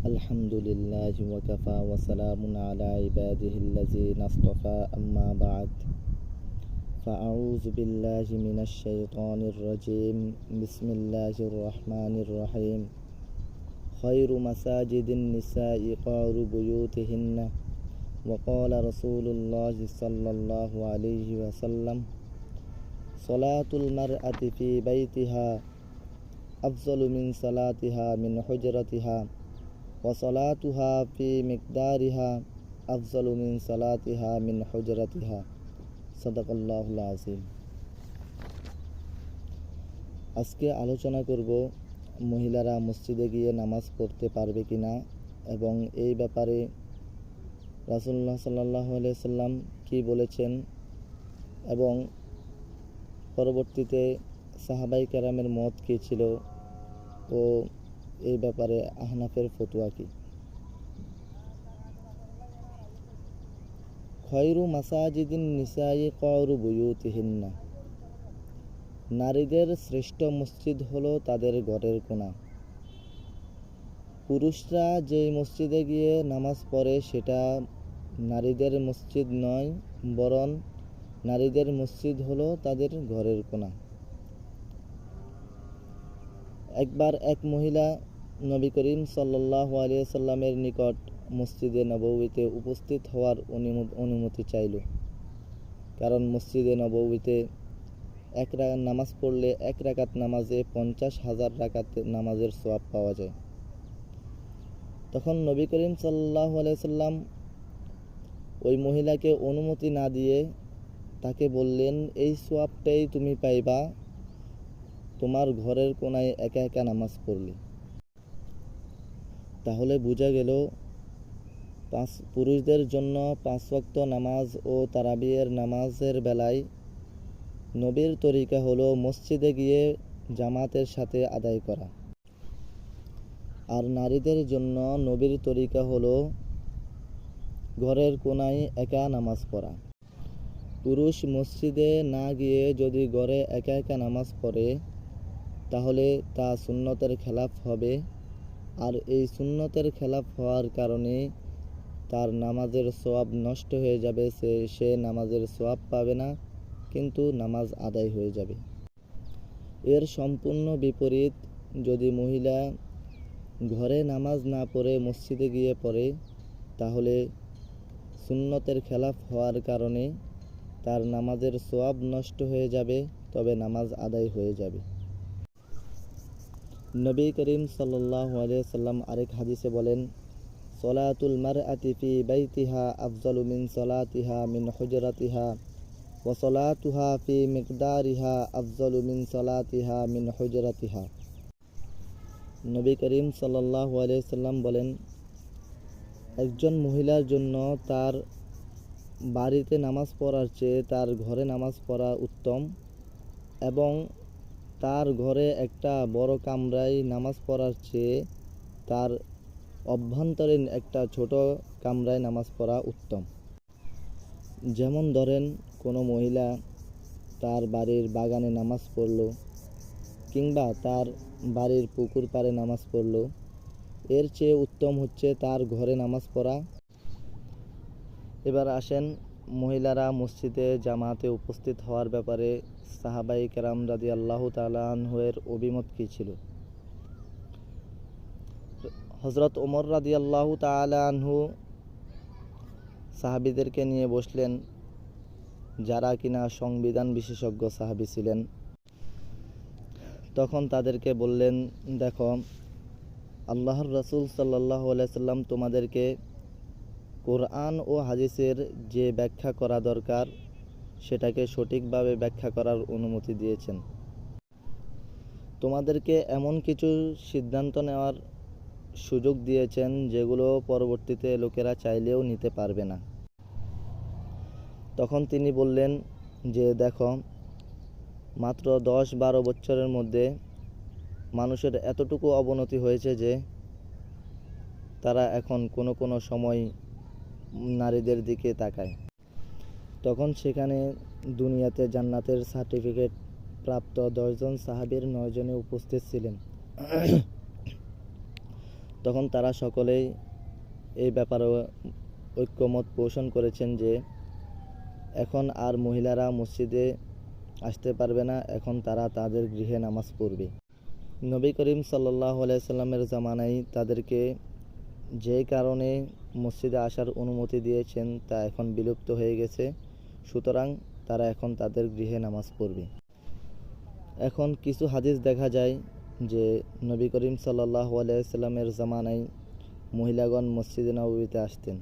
الحمد لله وكفى وسلام على عباده الذين اصطفى أما بعد فأعوذ بالله من الشيطان الرجيم بسم الله الرحمن الرحيم خير مساجد النساء قعر بيوتهن وقال رسول الله صلى الله عليه وسلم صلاة المرأة في بيتها أفضل من صلاتها من حجرتها وصلاتها في مقدارها أفضل من صلاتها من حجرتها صدق الله العظيم। আজকে আলোচনা করব মহিলারা মসজিদে গিয়ে নামাজ পড়তে পারবে কিনা এবং এই ব্যাপারে রাসূলুল্লাহ সাল্লাল্লাহু আলাইহি সাল্লাম কি বলেছেন এবং পরবর্তীতে সাহাবায়ে কেরামের মত কি ছিল ও এই ব্যাপারে আহনাফের ফতোয়া কি। খয়রু মাসাজিদিন নিসাই কওরু বুয়ুতিহিন্না, নারীদের শ্রেষ্ঠ মসজিদ হলো তাদের ঘরের কোণা। পুরুষরা যেই মসজিদে গিয়ে নামাজ পড়ে সেটা নারীদের মসজিদ নয়, বরং নারীদের মসজিদ হলো তাদের ঘরের কোণা। একবার এক মহিলা নবী করিম সাল্লাল্লাহু আলাইহি সাল্লামের নিকট মসজিদে নববীতে উপস্থিত হওয়ার অনুমতি চাইল, কারণ মসজিদে নববীতে এক রাকাত নামাজ পড়লে এক রাকাত নামাজে 50,000 রাকাত নামাজের সওয়াব পাওয়া যায়। তখন নবী করিম সাল্লাল্লাহু আলাইহি সাল্লাম ওই মহিলাকে অনুমতি না দিয়ে তাকে বললেন, এই সওয়াবটাই তুমি পাইবা তোমার ঘরের কোণায় একা একা নামাজ পড়লে। তাহলে বোঝা গেল পুরুষদের জন্য 5 ওয়াক্ত নামাজ ও তারাবিয়ের নামাজের বেলায় নবীর তরিকা হলো মসজিদে গিয়ে জামাতের সাথে আদায় করা, আর নারীদের জন্য নবীর তরিকা হলো ঘরের কোণায় একা নামাজ পড়া। পুরুষ মসজিদে না গিয়ে যদি ঘরে একা একা নামাজ পড়ে তাহলে তা সুন্নতের খেলাফ হবে, আর এই সুন্নতের খেলাফ হওয়ার কারণে তার নামাজের সওয়াব নষ্ট হয়ে যাবে। সে নামাজের সওয়াব পাবে না, কিন্তু নামাজ আদায় হয়ে যাবে। এর সম্পূর্ণ বিপরীত, যদি মহিলা ঘরে নামাজ না পড়ে মসজিদে গিয়ে পড়ে তাহলে সুন্নতের খেলাফ হওয়ার কারণে তার নামাজের সওয়াব নষ্ট হয়ে যাবে, তবে নামাজ আদায় হয়ে যাবে। নবী করিম সাল্লাল্লাহু আলাইহি সাল্লাম আরেক হাদিসে বলেন, সলাতুল মারআতি ফি বাইতিহা আফজালু মিন সলাতিহা মিন হুজরাতিহা ওয়া সলাতুহা ফি মিকদারিহা আফজালু মিন সলাতিহা মিন হুজরাতিহা। নবী করিম সাল্লাল্লাহু আলাইহি সাল্লাম বলেন, একজন মহিলার জন্য তার বাড়িতে নামাজ পড়ার চেয়ে তার ঘরে নামাজ পড়া উত্তম, এবং তার ঘরে একটা বড় কামরায় নামাজ পড়ার চেয়ে তার অভ্যন্তরীণ একটা ছোট কামরায় নামাজ পড়া উত্তম। যেমন ধরেন, কোনো মহিলা তার বাড়ির বাগানে নামাজ পড়ল কিংবা তার বাড়ির পুকুর পাড়ে নামাজ পড়ল, এর চেয়ে উত্তম হচ্ছে তার ঘরে নামাজ পড়া। এবার আসেন মহিলারা মসজিদে জামাতে উপস্থিত হওয়ার ব্যাপারে সাহাবায়ে কেরাম রাদিয়াল্লাহু তাআলা আনহুর অভিমত কী ছিল। হযরত ওমর রাদিয়াল্লাহু তাআলা আনহু সাহাবীদেরকে নিয়ে বসলেন, যারা কিনা সংবিধান বিশেষজ্ঞ সাহাবী ছিলেন। তখন তাদেরকে বললেন, দেখো, আল্লাহর রাসূল সাল্লাল্লাহু আলাইহি সাল্লাম তোমাদেরকে কোরআন ও হাদিসের যে ব্যাখ্যা করা দরকার সেটাকে সঠিকভাবে ব্যাখ্যা করার অনুমতি দিয়েছেন। তোমাদেরকে এমন কিছু সিদ্ধান্ত নেওয়ার সুযোগ দিয়েছেন যেগুলো পরবর্তীতে লোকেরা চাইলেও নিতে পারবে না। তখন তিনি বললেন যে, দেখো, মাত্র 10-12 বছরের মধ্যে মানুষের এতটুকু অবনতি হয়েছে যে তারা এখন কোনো সময় নারীদের দিকে তাকায়। তখন সেখানে দুনিয়াতে জান্নাতের সার্টিফিকেট প্রাপ্ত 10 জন সাহাবীর 9 জনে উপস্থিত ছিলেন। তখন তারা সকলেই এই ব্যাপারে ঐক্যমত পোষণ করেছেন যে এখন আর মহিলারা মসজিদে আসতে পারবে না, এখন তারা তাদের গৃহে নামাজ পড়বে। নবী করিম সাল্লাল্লাহু আলাইহি সাল্লামের জামানায় তাদেরকে যে কারণে মসজিদে আসার অনুমতি দিয়েছেন তা এখন বিলুপ্ত হয়ে গেছে, সুতরাং তারা এখন তাদের গৃহে নামাজ পড়বে। এখন কিছু হাদিস দেখা যায় যে নবী করিম সাল্লাল্লাহু আলাইহি সাল্লামের জামানায় মহিলাগণ মসজিদে নববীতে আসতেন।